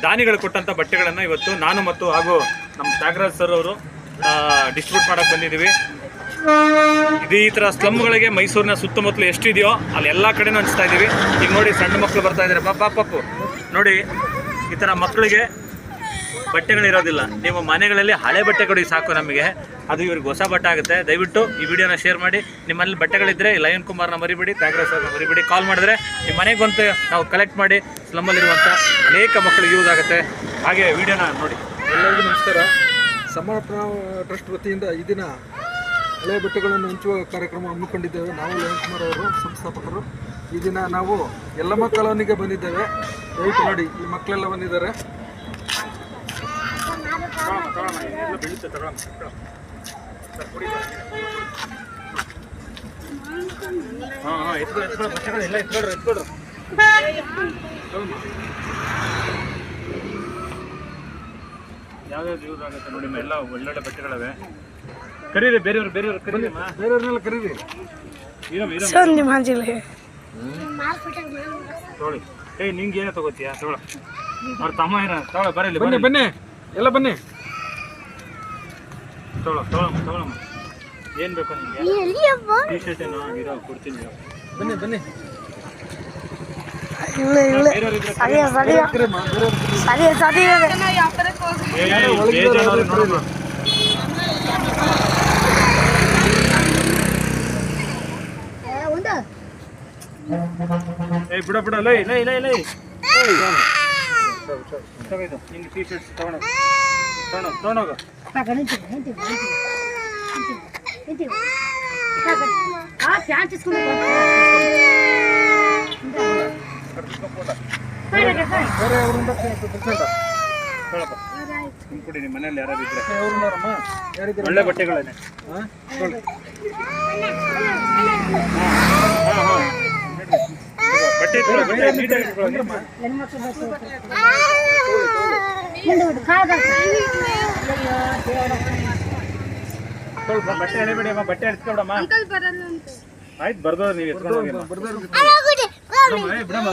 ದಾನಿಗಳು ಕೊಟ್ಟಂಥ ಬಟ್ಟೆಗಳನ್ನು ಇವತ್ತು ನಾನು ಮತ್ತು ಹಾಗೂ ನಮ್ಮ ತ್ಯಾಗರಾಜ್ ಸರ್ ಅವರು ಡಿಸ್ಟ್ರಿಬ್ಯೂಟ್ ಮಾಡೋಕ್ಕೆ ಬಂದಿದ್ದೀವಿ. ಇದು ಈ ಥರ ಸ್ಲಮ್ಗಳಿಗೆ ಮೈಸೂರಿನ ಸುತ್ತಮುತ್ತಲು ಎಷ್ಟಿದೆಯೋ ಅಲ್ಲಿ ಎಲ್ಲ ಕಡೆನೂ ಹಂಚ್ತಾ ಇದ್ದೀವಿ. ಈಗ ನೋಡಿ ಸಣ್ಣ ಮಕ್ಕಳು ಬರ್ತಾ ಇದ್ದಾರೆ, ಪಾಪು ನೋಡಿ. ಈ ಥರ ಮಕ್ಕಳಿಗೆ ಬಟ್ಟೆಗಳಿರೋದಿಲ್ಲ, ನೀವು ಮನೆಗಳಲ್ಲಿ ಹಳೆ ಬಟ್ಟೆ ಕೊಡಿ ಸಾಕು ನಮಗೆ, ಅದು ಇವ್ರಿಗೆ ಹೊಸ ಬಟ್ಟೆ ಆಗುತ್ತೆ. ದಯವಿಟ್ಟು ಈ ವಿಡಿಯೋನ ಶೇರ್ ಮಾಡಿ. ನಿಮ್ಮಲ್ಲಿ ಬಟ್ಟೆಗಳಿದ್ದರೆ ಲಯನ್ ಕುಮಾರ್ನ ಮರಿಬೇಡಿ, ತ್ಯಾಗರಾಜ್ ಸರ್ನ ಮರಿಬೇಡಿ. ಕಾಲ್ ಮಾಡಿದ್ರೆ ನಿಮ್ಮ ಮನೆಗೆ ಬಂತು ನಾವು ಕಲೆಕ್ಟ್ ಮಾಡಿ ಸ್ಲಮ್ಮಲ್ಲಿರುವಂಥ ಅನೇಕ ಮಕ್ಕಳಿಗೆ ಯೂಸ್ ಆಗುತ್ತೆ. ಹಾಗೆ ವಿಡಿಯೋನ ನೋಡಿ. ಎಲ್ಲರಿಗೂ ನಮಸ್ಕಾರ. ಸಮರ್ಪಣಾ ಟ್ರಸ್ಟ್ ವತಿಯಿಂದ ಈ ದಿನ ಹಳೆ ಬಟ್ಟೆಗಳನ್ನು ಹಂಚುವ ಕಾರ್ಯಕ್ರಮ ಹಮ್ಮಿಕೊಂಡಿದ್ದೇವೆ. ನಾವು ಲಯನ್ ಕುಮಾರ್ ಅವರು ಸಂಸ್ಥಾಪಕರು. ಈ ದಿನ ನಾವು ಯಲ್ಲಮ್ಮ ಕಾಲೋನಿಗೆ ಬಂದಿದ್ದೇವೆ. ದಯವಿಟ್ಟು ನೋಡಿ, ಈ ಮಕ್ಕಳೆಲ್ಲ ಬಂದಿದ್ದಾರೆ. ಯಾವ್ಯಾವ್ದು ಯೂಸ್ ಆಗುತ್ತೆ ನೋಡಿ, ಎಲ್ಲ ಒಳ್ಳೊಳ್ಳೆ ಬಟ್ಟೆಗಳವೆ. ಕರೀರಿ ಬೇರೆಯವ್ರು ಕರೀರಿ, ಬೇರೆಯವ್ರನ್ನೆಲ್ಲ ಕರೀರಿ. ತೊಗೊಳ್ಳಿ. ನಿಂಗೆ ಏನೋ ತಗೋತೀಯಾ? ತೊಗೊಳ. ಅವ್ರ ತಮ್ಮ ಏನೋ ತಗೊಳ. ಬರಲಿ, ಬನ್ನಿ ಎಲ್ಲ ಬನ್ನಿ. ತೊಗೊಳಮ್ಮ. ಏನು ಬೇಕು ನಿಮಗೆ? ಟೀ ಶರ್ಟ್ ಏನೋ ಇರೋ ಕೊಡ್ತೀನಿ. ಬನ್ನಿ. ಬಿಡ ಲೈ ನಿಂಗೆ ಟೀ ಶರ್ಟ್ಸ್ ತಗೊಂಡೋಗ. ಕೊಡಿ, ನಿಮ್ಮ ಮನೇಲಿ ಯಾರಾದ್ರು ಇದ್ರೆ ಒಳ್ಳೆ ಬಟ್ಟೆಗಳೇನೆ. ಬಟ್ಟೆ ಬಟ್ಟೆ ಎಳೆಬೇಡಿ ಅಮ್ಮ, ಬಟ್ಟೆ ಎತ್ಕೊಬಿಡಮ್ಮ. ಆಯ್ತು, ಬರ್ದವ್ರು ನೀವು ಎತ್ಕೊಂಡು ಬಿಡಮ್ಮ.